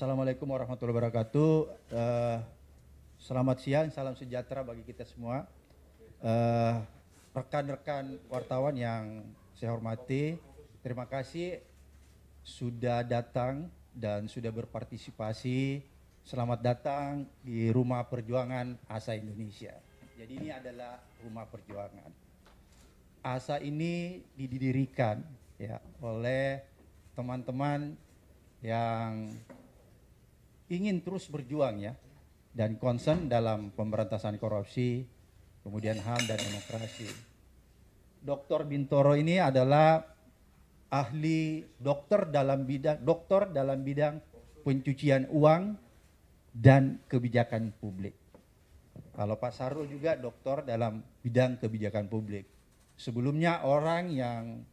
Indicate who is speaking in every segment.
Speaker 1: Assalamualaikum warahmatullahi wabarakatuh. Selamat siang, salam sejahtera bagi kita semua. Rekan-rekan wartawan yang saya hormati, terima kasih sudah datang dan sudah berpartisipasi. Selamat datang di Rumah Perjuangan ASA Indonesia. Jadi ini adalah Rumah Perjuangan. ASA ini didirikan ya oleh teman-teman yang ingin terus berjuang ya dan concern dalam pemberantasan korupsi, kemudian HAM dan demokrasi. Dr. Bintoro ini adalah ahli dokter dalam bidang pencucian uang dan kebijakan publik. Kalau Pak Sarul juga dokter dalam bidang kebijakan publik. Sebelumnya orang yang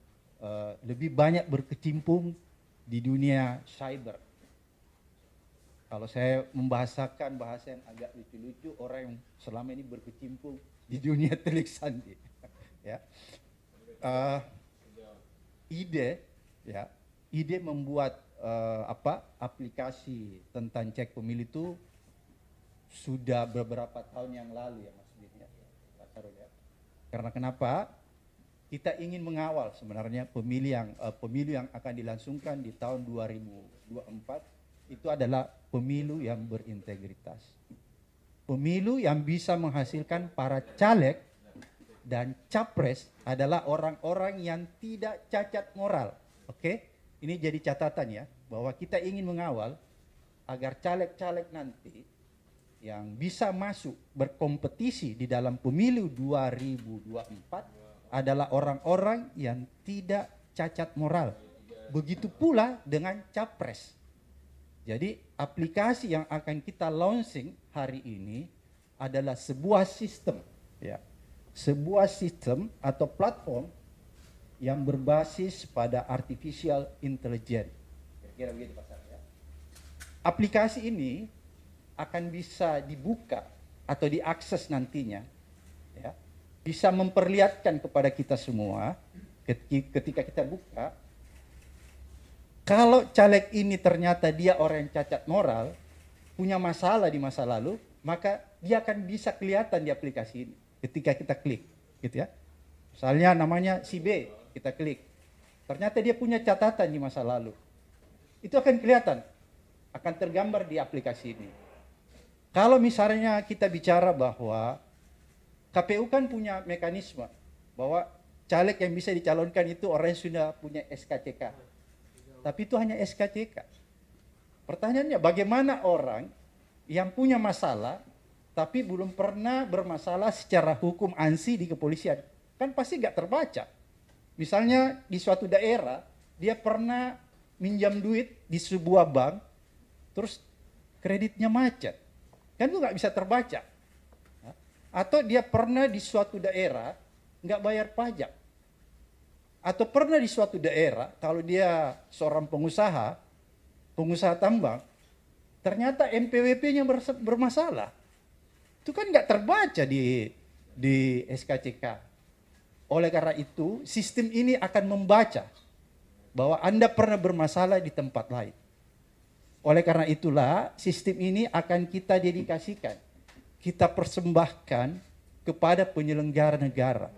Speaker 1: lebih banyak berkecimpung di dunia cyber. Kalau saya membahasakan bahasa yang agak lucu-lucu, orang yang selama ini berkecimpung di dunia telik sandi, ya. Ide membuat aplikasi tentang cek pemilih itu sudah beberapa tahun yang lalu ya Mas Bin ya. Karena kenapa? Kita ingin mengawal sebenarnya pemilu yang akan dilangsungkan di tahun 2024 itu adalah pemilu yang berintegritas. Pemilu yang bisa menghasilkan para caleg dan capres adalah orang-orang yang tidak cacat moral. Oke? Ini jadi catatan ya, bahwa kita ingin mengawal agar caleg-caleg nanti yang bisa masuk berkompetisi di dalam pemilu 2024 adalah orang-orang yang tidak cacat moral. Begitu pula dengan capres. Jadi aplikasi yang akan kita launching hari ini adalah sebuah sistem, ya, sebuah sistem atau platform yang berbasis pada artificial intelligence. Kira-kira begitu Pak Sarul, ya. Aplikasi ini akan bisa dibuka atau diakses nantinya, ya, bisa memperlihatkan kepada kita semua ketika kita buka. Kalau caleg ini ternyata dia orang yang cacat moral, punya masalah di masa lalu, maka dia akan bisa kelihatan di aplikasi ini ketika kita klik, gitu ya. Misalnya namanya si B, kita klik. Ternyata dia punya catatan di masa lalu. Itu akan kelihatan, akan tergambar di aplikasi ini. Kalau misalnya kita bicara bahwa KPU kan punya mekanisme bahwa caleg yang bisa dicalonkan itu orang yang sudah punya SKCK. Tapi itu hanya SKCK. Pertanyaannya, bagaimana orang yang punya masalah tapi belum pernah bermasalah secara hukum ANSI di kepolisian? Kan pasti nggak terbaca. Misalnya di suatu daerah, dia pernah minjam duit di sebuah bank, terus kreditnya macet. Kan itu nggak bisa terbaca. Atau dia pernah di suatu daerah nggak bayar pajak. Atau pernah di suatu daerah, kalau dia seorang pengusaha tambang, ternyata NPWP-nya bermasalah. Itu kan nggak terbaca di SKCK. Oleh karena itu, sistem ini akan membaca bahwa Anda pernah bermasalah di tempat lain. Oleh karena itulah, sistem ini akan kita dedikasikan, kita persembahkan kepada penyelenggara negara.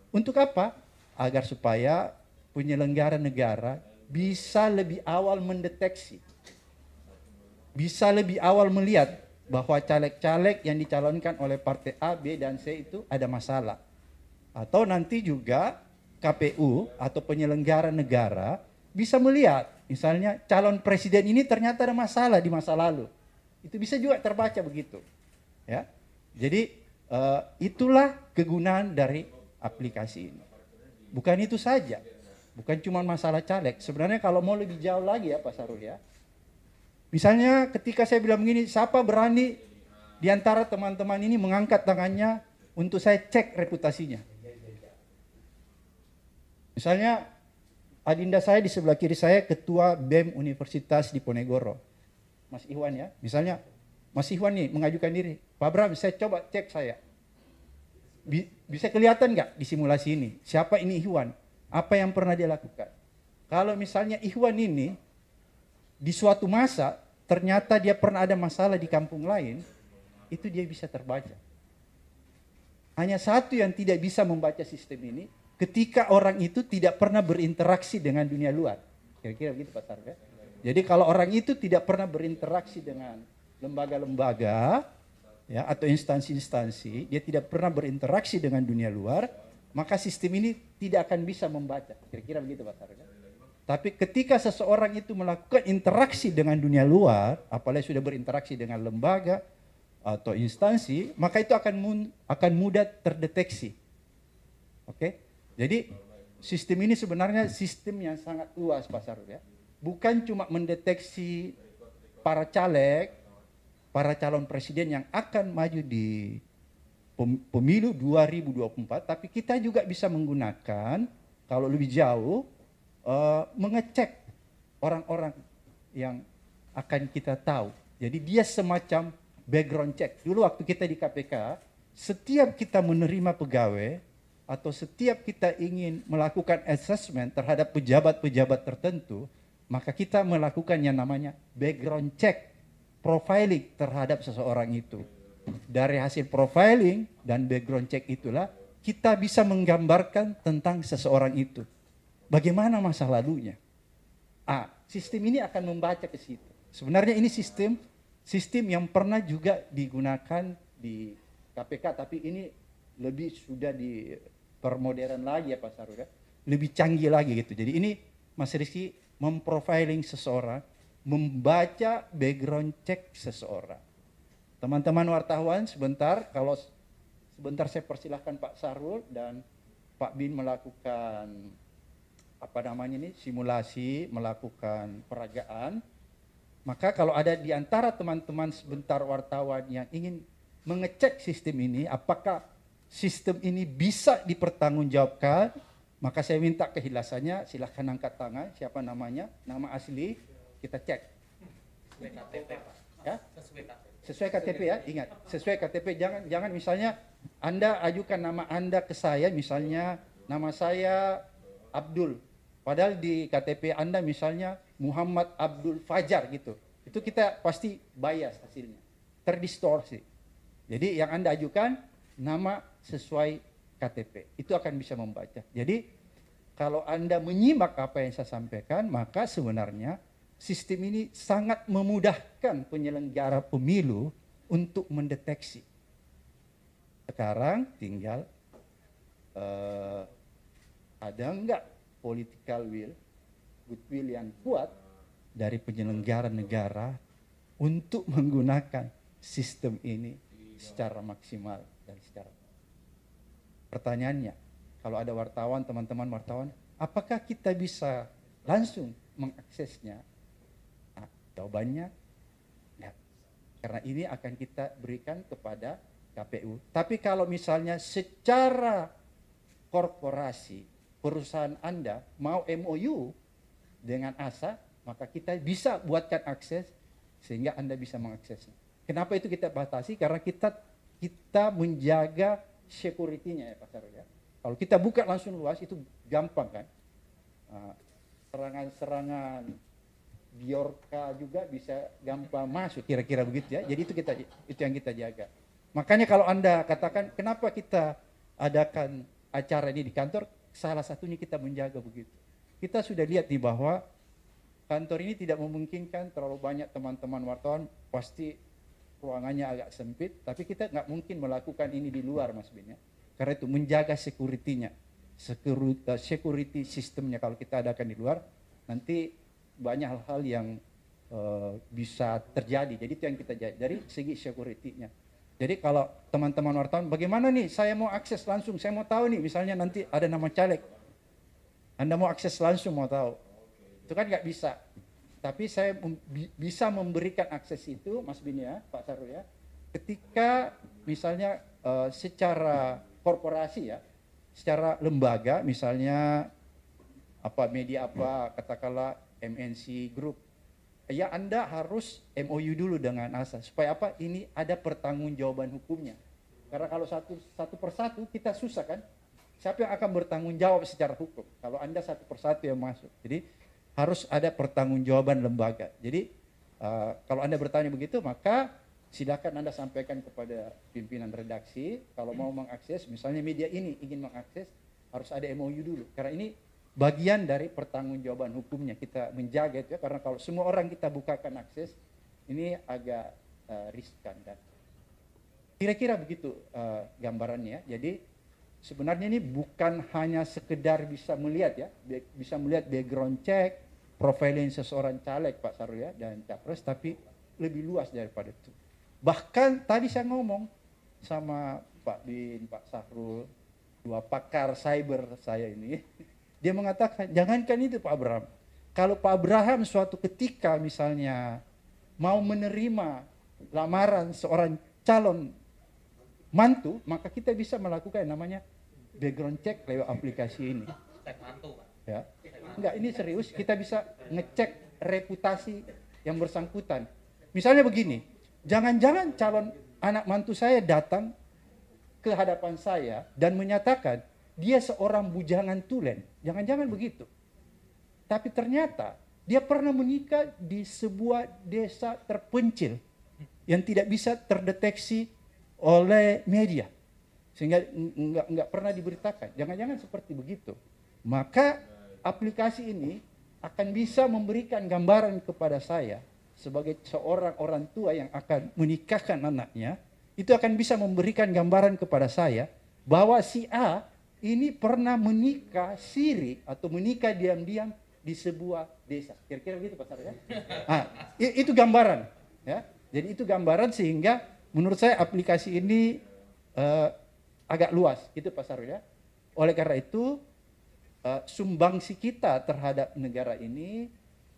Speaker 1: Untuk apa? Agar supaya penyelenggara negara bisa lebih awal mendeteksi, bisa lebih awal melihat bahwa caleg-caleg yang dicalonkan oleh partai A, B, dan C itu ada masalah. Atau nanti juga KPU atau penyelenggara negara bisa melihat, misalnya calon presiden ini ternyata ada masalah di masa lalu. Itu bisa juga terbaca begitu. Ya, jadi itulah kegunaan dari aplikasi ini. Bukan itu saja, bukan cuma masalah caleg. Sebenarnya kalau mau lebih jauh lagi ya Pak Sarul ya. Misalnya ketika saya bilang begini, siapa berani di antara teman-teman ini mengangkat tangannya untuk saya cek reputasinya. Misalnya adinda saya di sebelah kiri saya ketua BEM Universitas Diponegoro, Mas Iwan ya. Misalnya Mas Iwan nih mengajukan diri, Pak Bram saya coba cek saya. Bisa kelihatan nggak di simulasi ini siapa ini Ikhwan, apa yang pernah dia lakukan? Kalau misalnya Ikhwan ini di suatu masa ternyata dia pernah ada masalah di kampung lain, itu dia bisa terbaca. Hanya satu yang tidak bisa membaca sistem ini, ketika orang itu tidak pernah berinteraksi dengan dunia luar. Kira-kira begitu Pak Sarga. Jadi kalau orang itu tidak pernah berinteraksi dengan lembaga-lembaga ya, atau instansi-instansi, dia tidak pernah berinteraksi dengan dunia luar, maka sistem ini tidak akan bisa membaca. Kira-kira begitu Pak Sarga. Tapi ketika seseorang itu melakukan interaksi dengan dunia luar, apalagi sudah berinteraksi dengan lembaga atau instansi, maka itu akan mudah terdeteksi. Oke? Jadi sistem ini sebenarnya sistem yang sangat luas Pak Sarul ya. Bukan cuma mendeteksi para caleg, para calon presiden yang akan maju di pemilu 2024, tapi kita juga bisa menggunakan kalau lebih jauh mengecek orang-orang yang akan kita tahu. Jadi dia semacam background check. Dulu waktu kita di KPK, setiap kita menerima pegawai atau setiap kita ingin melakukan assessment terhadap pejabat-pejabat tertentu, maka kita melakukan yang namanya background check, profiling terhadap seseorang itu. Dari hasil profiling dan background check itulah kita bisa menggambarkan tentang seseorang itu. Bagaimana masa lalunya? Sistem ini akan membaca ke situ. Sebenarnya ini sistem yang pernah juga digunakan di KPK, tapi ini lebih sudah di permodern lagi ya Pak Sarul ya. Lebih canggih lagi gitu. Jadi ini Mas Rizky memprofiling seseorang, membaca background check seseorang. Teman-teman wartawan sebentar, kalau sebentar saya persilahkan Pak Sarul dan Pak Bin melakukan simulasi, melakukan peragaan. Maka kalau ada di antara teman-teman sebentar wartawan yang ingin mengecek sistem ini, apakah sistem ini bisa dipertanggungjawabkan, maka saya minta kehilasannya, silahkan angkat tangan, siapa namanya, nama asli, kita cek. Sesuai KTP Pak. Ya? Sesuai KTP ya, ingat, sesuai KTP, jangan misalnya Anda ajukan nama Anda ke saya, misalnya nama saya Abdul, padahal di KTP Anda misalnya Muhammad Abdul Fajar gitu. Itu kita pasti bias hasilnya, terdistorsi. Jadi yang Anda ajukan nama sesuai KTP, itu akan bisa membaca. Jadi kalau Anda menyimak apa yang saya sampaikan, maka sebenarnya sistem ini sangat memudahkan penyelenggara pemilu untuk mendeteksi. Sekarang tinggal ada enggak political will, goodwill yang kuat dari penyelenggara negara untuk menggunakan sistem ini secara maksimal dan secara. Pertanyaannya, kalau ada wartawan, teman-teman wartawan, apakah kita bisa langsung mengaksesnya? Jawabannya, ya, karena ini akan kita berikan kepada KPU. Tapi kalau misalnya secara korporasi, perusahaan Anda mau MOU dengan ASA, maka kita bisa buatkan akses sehingga Anda bisa mengaksesnya. Kenapa itu kita batasi? Karena kita menjaga security-nya ya Pak Sarul ya. Kalau kita buka langsung luas itu gampang kan. Serangan-serangan Biorka juga bisa gampang masuk, kira-kira begitu ya. Jadi itu yang kita jaga. Makanya kalau Anda katakan kenapa kita adakan acara ini di kantor, salah satunya kita menjaga begitu. Kita sudah lihat nih bahwa kantor ini tidak memungkinkan terlalu banyak teman-teman wartawan, pasti ruangannya agak sempit, tapi kita nggak mungkin melakukan ini di luar Mas Bin ya. Karena itu menjaga security-nya, security sistemnya kalau kita adakan di luar, nanti banyak hal-hal yang bisa terjadi. Jadi itu yang kita jaga dari segi security-nya. Jadi kalau teman-teman wartawan, bagaimana nih saya mau akses langsung, saya mau tahu nih misalnya nanti ada nama caleg, Anda mau akses langsung mau tahu, itu kan nggak bisa. Tapi saya bisa memberikan akses itu, Mas Bin ya, Pak Sarul ya, ketika misalnya secara korporasi ya, secara lembaga, misalnya media katakanlah MNC Group, ya Anda harus MOU dulu dengan ASA supaya ini ada pertanggungjawaban hukumnya. Karena kalau satu persatu kita susah kan, siapa yang akan bertanggung jawab secara hukum kalau Anda satu persatu yang masuk. Jadi harus ada pertanggungjawaban lembaga. Jadi Kalau Anda bertanya begitu, maka silakan Anda sampaikan kepada pimpinan redaksi. Kalau mau mengakses, misalnya media ini ingin mengakses, harus ada MOU dulu. Karena ini bagian dari pertanggungjawaban hukumnya, kita menjaga itu ya. Karena kalau semua orang kita bukakan akses, ini agak riskan. Dan kira-kira begitu gambarannya. Jadi sebenarnya ini bukan hanya sekedar bisa melihat ya, bisa melihat background check, profiling seseorang caleg Pak Sarul ya, dan capres, tapi lebih luas daripada itu. Bahkan tadi saya ngomong sama Pak Bin, Pak Sahrul, dua pakar cyber saya ini, dia mengatakan jangankan itu Pak Abraham, kalau Pak Abraham suatu ketika misalnya mau menerima lamaran seorang calon mantu, maka kita bisa melakukan yang namanya background check lewat aplikasi ini.
Speaker 2: Cek mantu, Pak.
Speaker 1: Ya. Enggak, ini serius, kita bisa ngecek reputasi yang bersangkutan. Misalnya begini, jangan-jangan calon anak mantu saya datang ke hadapan saya dan menyatakan dia seorang bujangan tulen. Jangan-jangan begitu. Tapi ternyata dia pernah menikah di sebuah desa terpencil yang tidak bisa terdeteksi oleh media, sehingga nggak pernah diberitakan. Jangan-jangan seperti begitu. Maka aplikasi ini akan bisa memberikan gambaran kepada saya sebagai seorang orang tua yang akan menikahkan anaknya, itu akan bisa memberikan gambaran kepada saya bahwa si A ini pernah menikah siri atau menikah diam-diam di sebuah desa. Kira-kira gitu Pak Sarul ya. Nah, itu gambaran ya. Jadi itu gambaran, sehingga menurut saya aplikasi ini agak luas gitu Pak Sarul ya. Oleh karena itu sumbangsi kita terhadap negara ini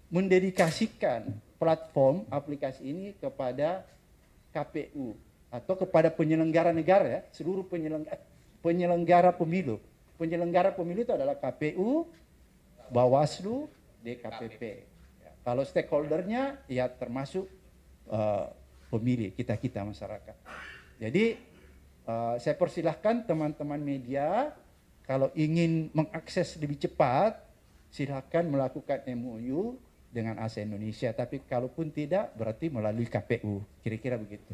Speaker 1: mendedikasikan platform aplikasi ini kepada KPU atau kepada penyelenggara negara ya, seluruh penyelenggara pemilu. Penyelenggara pemilu itu adalah KPU, Bawaslu, DKPP. Ya, kalau stakeholdernya ya termasuk pemilih, kita masyarakat. Jadi saya persilahkan teman-teman media, kalau ingin mengakses lebih cepat, silahkan melakukan MOU dengan ASA Indonesia. Tapi kalaupun tidak, berarti melalui KPU. Kira-kira begitu.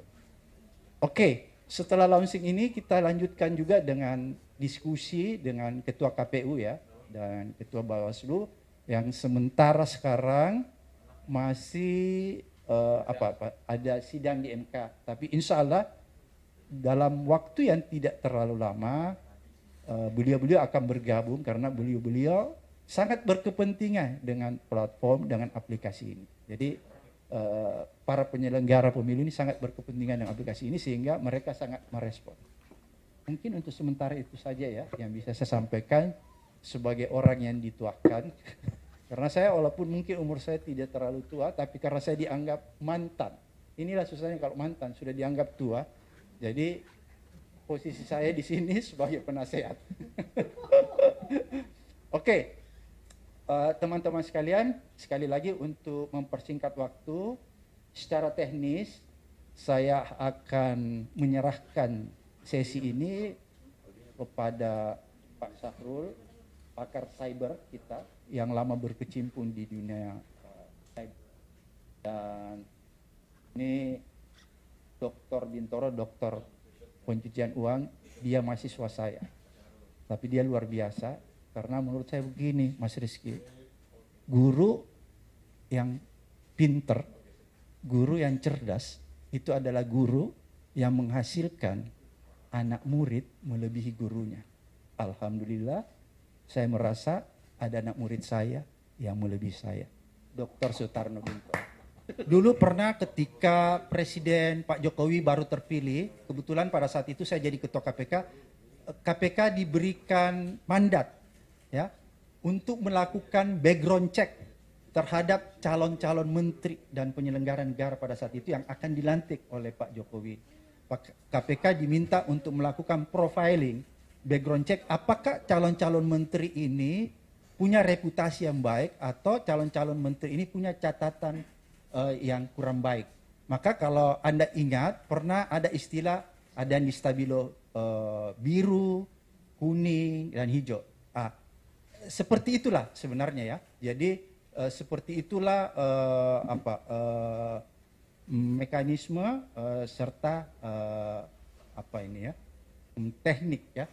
Speaker 1: Oke, setelah launching ini kita lanjutkan juga dengan diskusi dengan Ketua KPU ya, dan Ketua Bawaslu yang sementara sekarang masih ada sidang di MK. Tapi insya Allah dalam waktu yang tidak terlalu lama beliau-beliau akan bergabung, karena beliau-beliau sangat berkepentingan dengan platform, dengan aplikasi ini. Jadi para penyelenggara pemilu ini sangat berkepentingan dengan aplikasi ini, sehingga mereka sangat merespon. Mungkin untuk sementara itu saja ya yang bisa saya sampaikan sebagai orang yang dituakan. Karena saya walaupun mungkin umur saya tidak terlalu tua, tapi karena saya dianggap mantan. Inilah susahnya kalau mantan sudah dianggap tua. Jadi posisi saya di sini sebagai penasehat. Oke, teman-teman sekalian, sekali lagi untuk mempersingkat waktu, secara teknis saya akan menyerahkan sesi ini kepada Pak Sahrul, pakar cyber kita yang lama berkecimpung di dunia cyber. Dan ini Dr. Bintoro, dokter pencucian uang, dia mahasiswa saya. Tapi dia luar biasa, karena menurut saya begini Mas Rizky, guru yang pinter, guru yang cerdas, itu adalah guru yang menghasilkan anak murid melebihi gurunya. Alhamdulillah, saya merasa ada anak murid saya yang melebihi saya. Dr. Sutarno Bintoro. Dulu pernah ketika Presiden Pak Jokowi baru terpilih, kebetulan pada saat itu saya jadi ketua KPK, KPK diberikan mandat ya untuk melakukan background check terhadap calon-calon menteri dan penyelenggara negara pada saat itu yang akan dilantik oleh Pak Jokowi. KPK diminta untuk melakukan profiling, background check, apakah calon-calon menteri ini punya reputasi yang baik atau calon-calon menteri ini punya catatan yang kurang baik. Maka kalau Anda ingat, pernah ada istilah, ada yang di stabilo biru, kuning, dan hijau. Seperti itulah sebenarnya ya. Jadi seperti itulah mekanisme serta teknik ya,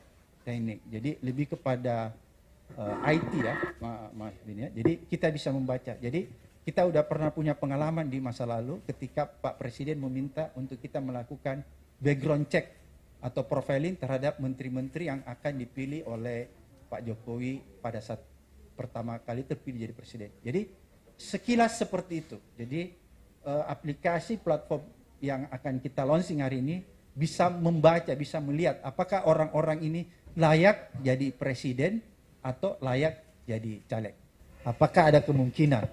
Speaker 1: teknik. Jadi lebih kepada IT ya, Mas Bin ya. Jadi kita bisa membaca. Jadi kita udah pernah punya pengalaman di masa lalu ketika Pak Presiden meminta untuk kita melakukan background check atau profiling terhadap menteri-menteri yang akan dipilih oleh Pak Jokowi pada saat pertama kali terpilih jadi presiden. Jadi sekilas seperti itu. Jadi aplikasi platform yang akan kita launching hari ini bisa membaca, bisa melihat apakah orang-orang ini layak jadi presiden atau layak jadi caleg. Apakah ada kemungkinan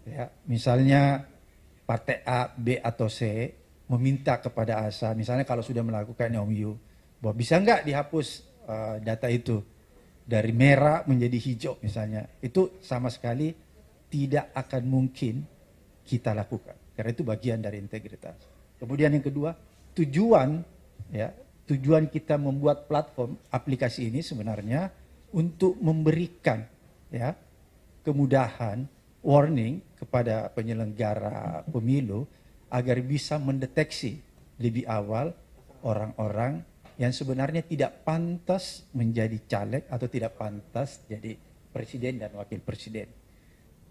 Speaker 1: ya, misalnya partai A, B atau C meminta kepada ASA, misalnya kalau sudah melakukan MOU, bahwa bisa nggak dihapus data itu dari merah menjadi hijau misalnya, itu sama sekali tidak akan mungkin kita lakukan. Karena itu bagian dari integritas. Kemudian yang kedua, tujuan kita membuat platform aplikasi ini sebenarnya untuk memberikan ya kemudahan, warning kepada penyelenggara pemilu agar bisa mendeteksi lebih awal orang-orang yang sebenarnya tidak pantas menjadi caleg atau tidak pantas jadi presiden dan wakil presiden.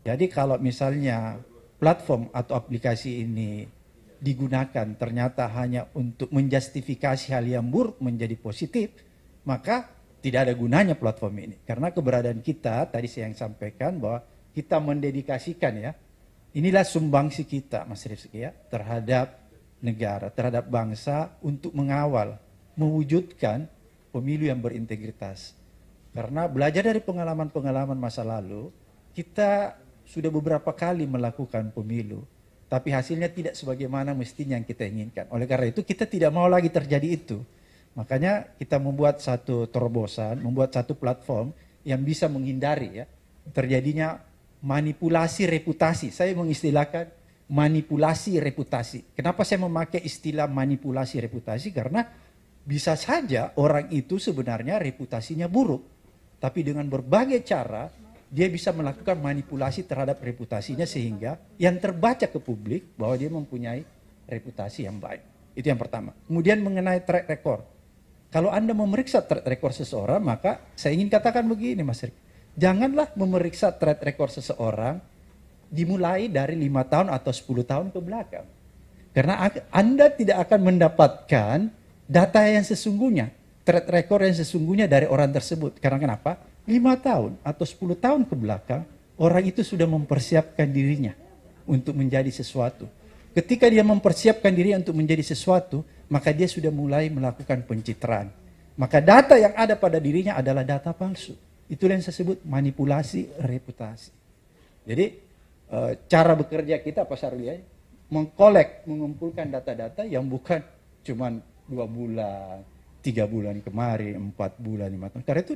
Speaker 1: Jadi kalau misalnya platform atau aplikasi ini digunakan ternyata hanya untuk menjustifikasi hal yang buruk menjadi positif, maka tidak ada gunanya platform ini. Karena keberadaan kita, tadi saya yang sampaikan bahwa kita mendedikasikan ya, inilah sumbangsi kita Mas Rizky ya, terhadap negara, terhadap bangsa untuk mengawal, mewujudkan pemilu yang berintegritas. Karena belajar dari pengalaman-pengalaman masa lalu, kita sudah beberapa kali melakukan pemilu, tapi hasilnya tidak sebagaimana mestinya yang kita inginkan. Oleh karena itu kita tidak mau lagi terjadi itu. Makanya kita membuat satu terobosan, membuat satu platform yang bisa menghindari ya terjadinya manipulasi reputasi. Saya mengistilahkan manipulasi reputasi. Kenapa saya memakai istilah manipulasi reputasi? Karena bisa saja orang itu sebenarnya reputasinya buruk, tapi dengan berbagai cara dia bisa melakukan manipulasi terhadap reputasinya sehingga yang terbaca ke publik bahwa dia mempunyai reputasi yang baik. Itu yang pertama. Kemudian mengenai track record. Kalau Anda memeriksa track record seseorang, maka saya ingin katakan begini Mas Rik. Janganlah memeriksa track record seseorang dimulai dari 5 tahun atau 10 tahun ke belakang. Karena Anda tidak akan mendapatkan data yang sesungguhnya, track record yang sesungguhnya dari orang tersebut. Karena kenapa? 5 tahun atau 10 tahun ke belakang, orang itu sudah mempersiapkan dirinya untuk menjadi sesuatu. Ketika dia mempersiapkan diri untuk menjadi sesuatu, maka dia sudah mulai melakukan pencitraan. Maka data yang ada pada dirinya adalah data palsu. Itulah yang saya sebut manipulasi reputasi. Jadi cara bekerja kita Pak Saruli ya, mengumpulkan data-data yang bukan cuman 2 bulan, 3 bulan kemarin, 4 bulan, 5 tahun. Karena itu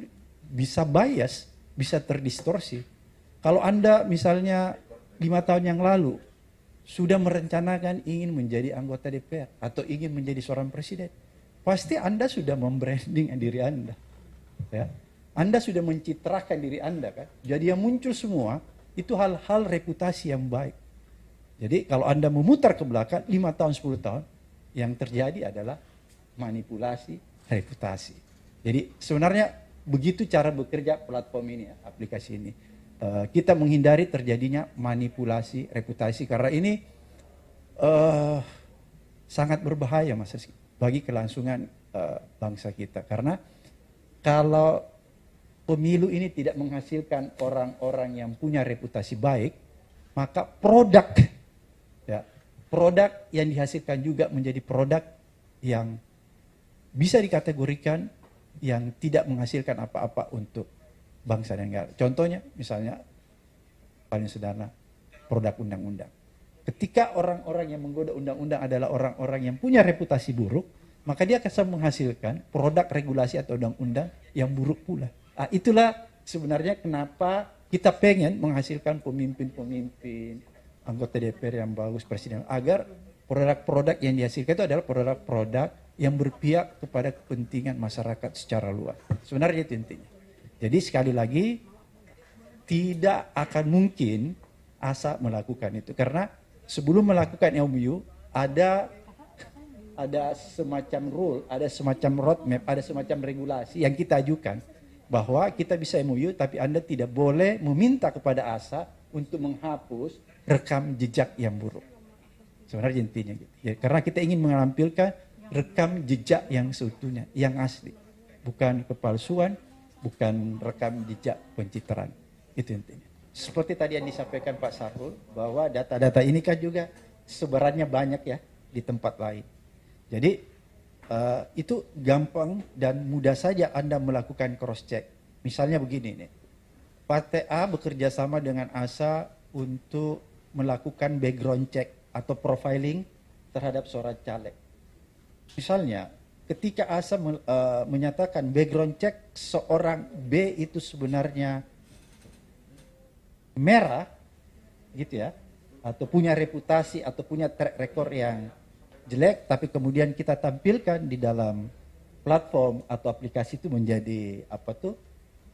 Speaker 1: bisa bias, bisa terdistorsi. Kalau Anda misalnya 5 tahun yang lalu sudah merencanakan ingin menjadi anggota DPR atau ingin menjadi seorang presiden, pasti Anda sudah membranding diri Anda. Ya. Anda sudah mencitrakan diri Anda kan. Jadi yang muncul semua itu hal-hal reputasi yang baik. Jadi kalau Anda memutar ke belakang 5 tahun, 10 tahun, yang terjadi adalah manipulasi reputasi. Jadi sebenarnya begitu cara bekerja platform ini, ya, aplikasi ini. Kita menghindari terjadinya manipulasi reputasi karena ini sangat berbahaya Mas Rizky, bagi kelangsungan bangsa kita. Karena kalau pemilu ini tidak menghasilkan orang-orang yang punya reputasi baik, maka produk yang dihasilkan juga menjadi produk yang bisa dikategorikan yang tidak menghasilkan apa-apa untuk bangsa dan negara. Contohnya misalnya paling sederhana produk undang-undang. Ketika orang-orang yang menggoda undang-undang adalah orang-orang yang punya reputasi buruk, maka dia akan menghasilkan produk regulasi atau undang-undang yang buruk pula. Itulah sebenarnya kenapa kita pengen menghasilkan pemimpin-pemimpin, anggota DPR yang bagus, presiden, agar produk-produk yang dihasilkan itu adalah produk-produk yang berpihak kepada kepentingan masyarakat secara luas. Sebenarnya itu intinya. Jadi sekali lagi, tidak akan mungkin ASA melakukan itu. Karena sebelum melakukan MOU ada semacam rule, ada semacam roadmap, ada semacam regulasi yang kita ajukan bahwa kita bisa MOU tapi Anda tidak boleh meminta kepada ASA untuk menghapus rekam jejak yang buruk. Sebenarnya intinya gitu. Ya, karena kita ingin menampilkan rekam jejak yang seutuhnya, yang asli. Bukan kepalsuan, bukan rekam jejak pencitraan. Itu intinya. Seperti tadi yang disampaikan Pak Sarul, bahwa data-data ini kan juga sebarannya banyak ya di tempat lain. Jadi itu gampang dan mudah saja Anda melakukan cross check. Misalnya begini nih, Partai A bekerja sama dengan ASA untuk melakukan background check atau profiling terhadap seorang caleg. Misalnya, ketika ASA menyatakan background check seorang B itu sebenarnya merah, gitu ya, atau punya reputasi atau punya track record yang jelek, tapi kemudian kita tampilkan di dalam platform atau aplikasi itu menjadi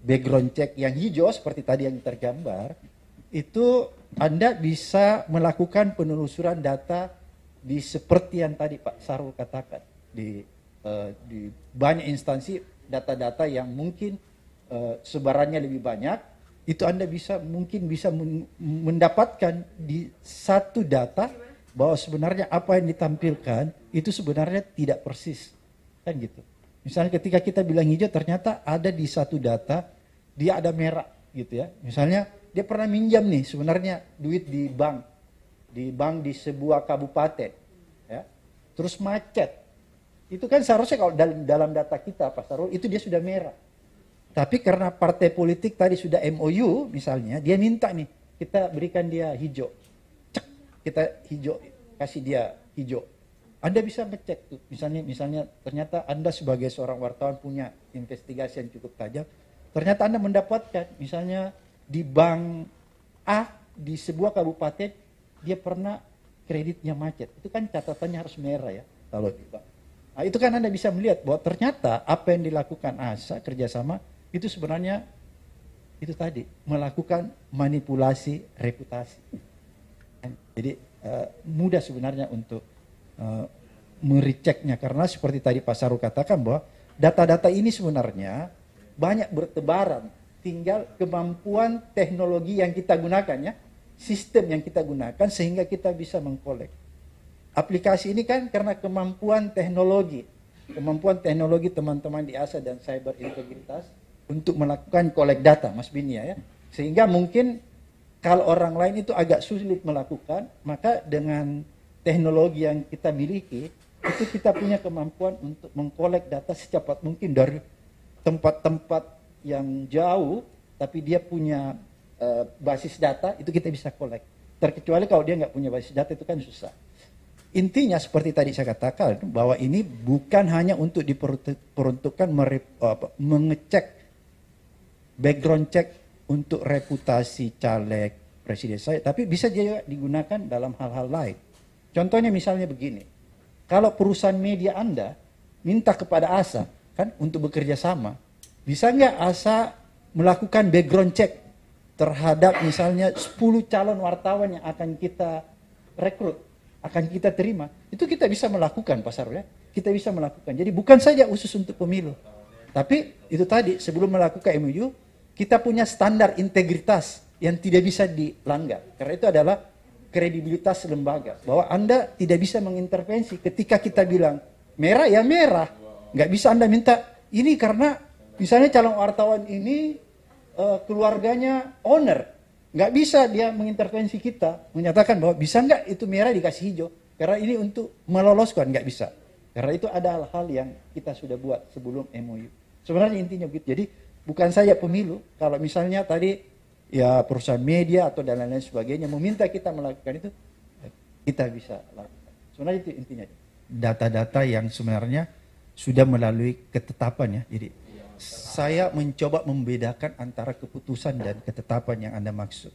Speaker 1: background check yang hijau seperti tadi yang tergambar, itu Anda bisa melakukan penelusuran data di seperti yang tadi Pak Sarul katakan, di banyak instansi data-data yang mungkin sebarannya lebih banyak, itu Anda mungkin bisa mendapatkan di satu data bahwa sebenarnya apa yang ditampilkan itu sebenarnya tidak persis, kan gitu. Misalnya ketika kita bilang hijau, ternyata ada di satu data dia ada merah gitu ya. Misalnya dia pernah minjam nih sebenarnya duit di bank di sebuah kabupaten, ya. Terus macet. Itu kan seharusnya kalau dalam data kita Pak Sarul itu dia sudah merah. Tapi karena partai politik tadi sudah MOU misalnya, dia minta nih kita berikan dia hijau. Kita hijau, kasih dia hijau. Anda bisa ngecek tuh, misalnya ternyata Anda sebagai seorang wartawan punya investigasi yang cukup tajam, ternyata Anda mendapatkan misalnya di bank A di sebuah kabupaten dia pernah kreditnya macet. Itu kan catatannya harus merah ya kalau di bank. Nah, itu kan Anda bisa melihat bahwa ternyata apa yang dilakukan ASA kerjasama itu sebenarnya itu tadi melakukan manipulasi reputasi. Jadi mudah sebenarnya untuk mereceknya karena seperti tadi Pak Sarul katakan bahwa data-data ini sebenarnya banyak bertebaran, tinggal kemampuan teknologi yang kita gunakan ya, sistem yang kita gunakan sehingga kita bisa mengkolek. Aplikasi ini kan karena kemampuan teknologi teman-teman di ASA dan Cyber Integritas untuk melakukan kolek data, Mas Binia ya, sehingga mungkin kalau orang lain itu agak sulit melakukan, maka dengan teknologi yang kita miliki, itu kita punya kemampuan untuk mengkolek data secepat mungkin dari tempat-tempat yang jauh, tapi dia punya basis data, itu kita bisa kolek. Terkecuali kalau dia nggak punya basis data, itu kan susah. Intinya seperti tadi saya katakan, bahwa ini bukan hanya untuk diperuntukkan mengecek, background check, untuk reputasi caleg presiden saya, tapi bisa juga digunakan dalam hal-hal lain. Contohnya misalnya begini, kalau perusahaan media Anda minta kepada ASA kan untuk bekerja sama, bisa nggak ASA melakukan background check terhadap misalnya 10 calon wartawan yang akan kita rekrut, akan kita terima? Itu kita bisa melakukan Pak Sarul ya, kita bisa melakukan. Jadi bukan saja khusus untuk pemilu, tapi itu tadi sebelum melakukan MOU kita punya standar integritas yang tidak bisa dilanggar. Karena itu adalah kredibilitas lembaga. Bahwa Anda tidak bisa mengintervensi ketika kita bilang merah ya merah. Nggak bisa Anda minta ini karena misalnya calon wartawan ini keluarganya owner. Nggak bisa dia mengintervensi kita. Menyatakan bahwa bisa nggak itu merah dikasih hijau. Karena ini untuk meloloskan, nggak bisa. Karena itu ada hal-hal yang kita sudah buat sebelum MOU. Sebenarnya intinya begitu. Jadi bukan saja pemilu, kalau misalnya tadi ya perusahaan media atau dan lain-lain sebagainya meminta kita melakukan itu, kita bisa lakukan. Sebenarnya itu intinya. Data-data yang sebenarnya sudah melalui ketetapan ya. Jadi saya mencoba membedakan antara keputusan dan ketetapan yang Anda maksud.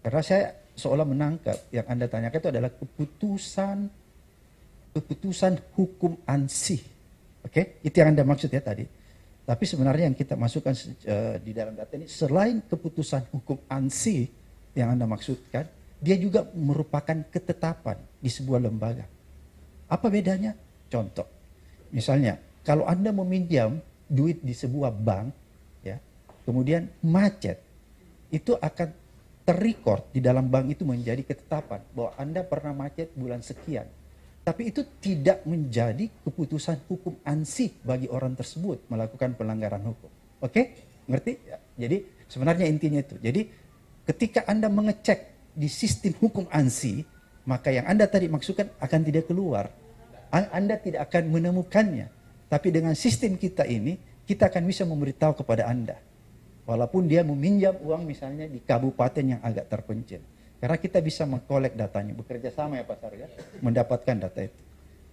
Speaker 1: Karena saya seolah menangkap yang Anda tanyakan itu adalah keputusan hukum ansih. Oke, itu yang Anda maksud ya tadi. Tapi sebenarnya yang kita masukkan di dalam data ini, selain keputusan hukum ansih, yang Anda maksudkan, dia juga merupakan ketetapan di sebuah lembaga. Apa bedanya? Contoh, misalnya kalau Anda meminjam duit di sebuah bank, ya, kemudian macet, itu akan terrecord di dalam bank itu menjadi ketetapan bahwa Anda pernah macet bulan sekian. Tapi itu tidak menjadi keputusan hukum ansih bagi orang tersebut melakukan pelanggaran hukum. Oke? Ngerti? Ya. Jadi sebenarnya intinya itu. Jadi ketika Anda mengecek di sistem hukum ansih, maka yang Anda tadi maksudkan akan tidak keluar. Anda tidak akan menemukannya. Tapi dengan sistem kita ini, kita akan bisa memberitahu kepada Anda. Walaupun dia meminjam uang misalnya di kabupaten yang agak terpencil. Karena kita bisa mengkolek datanya, bekerja sama ya Pak Sar ya, mendapatkan data itu.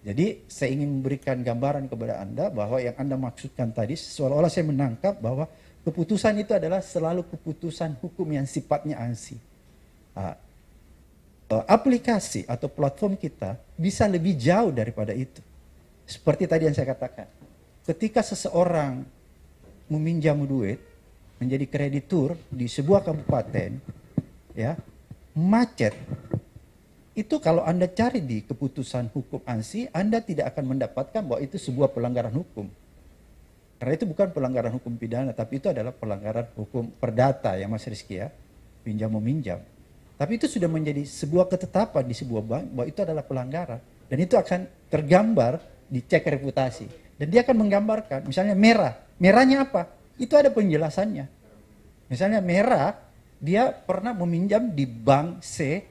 Speaker 1: Jadi saya ingin memberikan gambaran kepada Anda bahwa yang Anda maksudkan tadi, seolah-olah saya menangkap bahwa keputusan itu adalah selalu keputusan hukum yang sifatnya ansih. Aplikasi atau platform kita bisa lebih jauh daripada itu. Seperti tadi yang saya katakan, ketika seseorang meminjam duit menjadi kreditur di sebuah kabupaten, ya, macet, itu kalau Anda cari di keputusan hukum ansih, Anda tidak akan mendapatkan bahwa itu sebuah pelanggaran hukum. Karena itu bukan pelanggaran hukum pidana, tapi itu adalah pelanggaran hukum perdata ya Mas Rizky ya, pinjam meminjam. Tapi itu sudah menjadi sebuah ketetapan di sebuah bank bahwa itu adalah pelanggaran. Dan itu akan tergambar di cek reputasi. Dan dia akan menggambarkan, misalnya merah. Merahnya apa? Itu ada penjelasannya. Misalnya merah, dia pernah meminjam di bank C,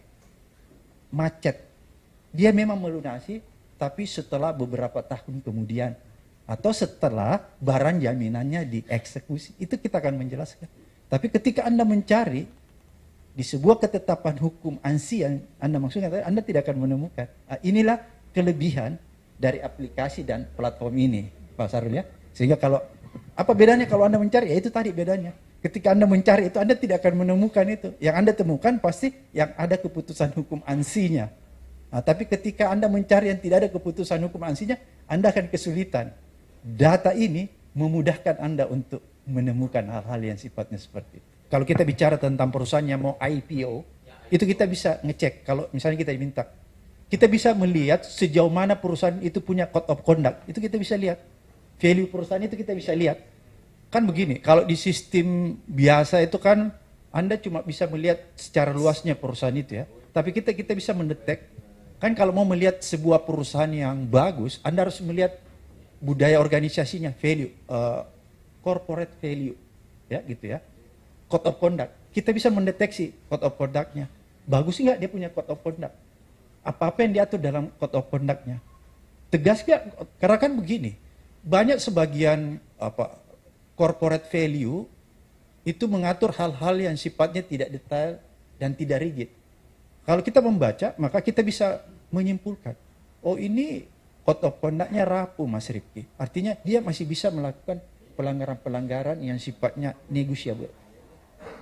Speaker 1: macet. Dia memang melunasi, tapi setelah beberapa tahun kemudian. Atau setelah barang jaminannya dieksekusi. Itu kita akan menjelaskan. Tapi ketika Anda mencari di sebuah ketetapan hukum ansih yang Anda maksudkan, Anda tidak akan menemukan. Inilah kelebihan dari aplikasi dan platform ini, Pak Sarul ya. Sehingga kalau, apa bedanya kalau Anda mencari? Ya itu tadi bedanya. Ketika Anda mencari itu, Anda tidak akan menemukan itu. Yang Anda temukan pasti yang ada keputusan hukum ansihnya. Tapi ketika Anda mencari yang tidak ada keputusan hukum ansihnya, Anda akan kesulitan. Data ini memudahkan Anda untuk menemukan hal-hal yang sifatnya seperti itu. Kalau kita bicara tentang perusahaan yang mau IPO, itu kita bisa ngecek. Kalau misalnya kita diminta, kita bisa melihat sejauh mana perusahaan itu punya code of conduct. Itu kita bisa lihat. Value perusahaan itu kita bisa lihat. Kan begini, kalau di sistem biasa itu kan Anda cuma bisa melihat secara luasnya perusahaan itu ya. Tapi kita bisa mendetek. Kan kalau mau melihat sebuah perusahaan yang bagus, Anda harus melihat budaya organisasinya, value, corporate value, ya gitu ya. Code of conduct, kita bisa mendeteksi code of conduct-nya. Bagus nggak dia punya code of conduct? Apa-apa yang diatur dalam code of conduct-nya? Tegas nggak? Karena kan begini, banyak sebagian corporate value itu mengatur hal-hal yang sifatnya tidak detail dan tidak rigid. Kalau kita membaca, maka kita bisa menyimpulkan, oh ini code of conduct-nya rapuh Mas Rifki. Artinya dia masih bisa melakukan pelanggaran-pelanggaran yang sifatnya negotiable.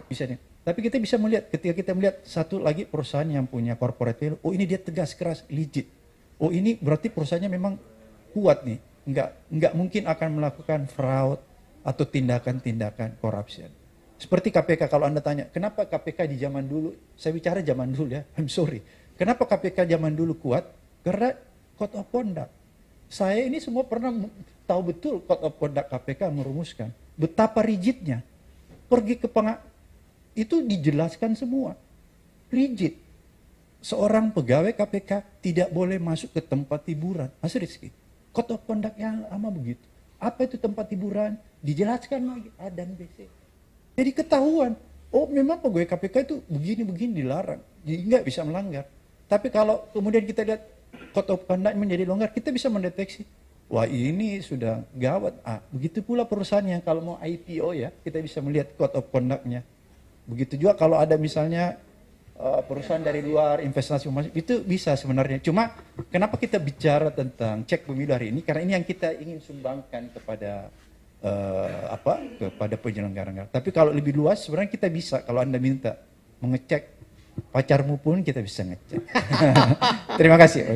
Speaker 1: Bisa nih. Tapi kita bisa melihat ketika kita melihat satu lagi perusahaan yang punya corporate value, oh ini dia tegas, keras, legit. Oh ini berarti perusahaannya memang kuat nih. Enggak mungkin akan melakukan fraud atau tindakan-tindakan corruption. Seperti KPK, kalau Anda tanya, kenapa KPK di zaman dulu, saya bicara zaman dulu ya, I'm sorry. Kenapa KPK zaman dulu kuat? Karena code of conduct. Saya ini semua pernah tahu betul code of conduct KPK merumuskan. Betapa rigidnya. Pergi ke itu dijelaskan semua. Rigid. Seorang pegawai KPK tidak boleh masuk ke tempat hiburan. Mas Rizky, code of conduct yang lama begitu. Apa itu tempat hiburan? Dijelaskan lagi A dan B, C. Jadi ketahuan. Oh memang pegawai KPK itu begini-begini dilarang. Jadi nggak bisa melanggar. Tapi kalau kemudian kita lihat code of conduct menjadi longgar, kita bisa mendeteksi. Wah ini sudah gawat. Begitu pula perusahaan yang kalau mau IPO ya, kita bisa melihat code of conduct-nya. Begitu juga kalau ada misalnya perusahaan dari luar investasi masuk, itu bisa sebenarnya. Cuma kenapa kita bicara tentang cek pemilu hari ini? Karena ini yang kita ingin sumbangkan kepada kepada penyelenggara. Tapi kalau lebih luas sebenarnya kita bisa, kalau Anda minta mengecek pacarmu pun kita bisa ngecek. Terima kasih.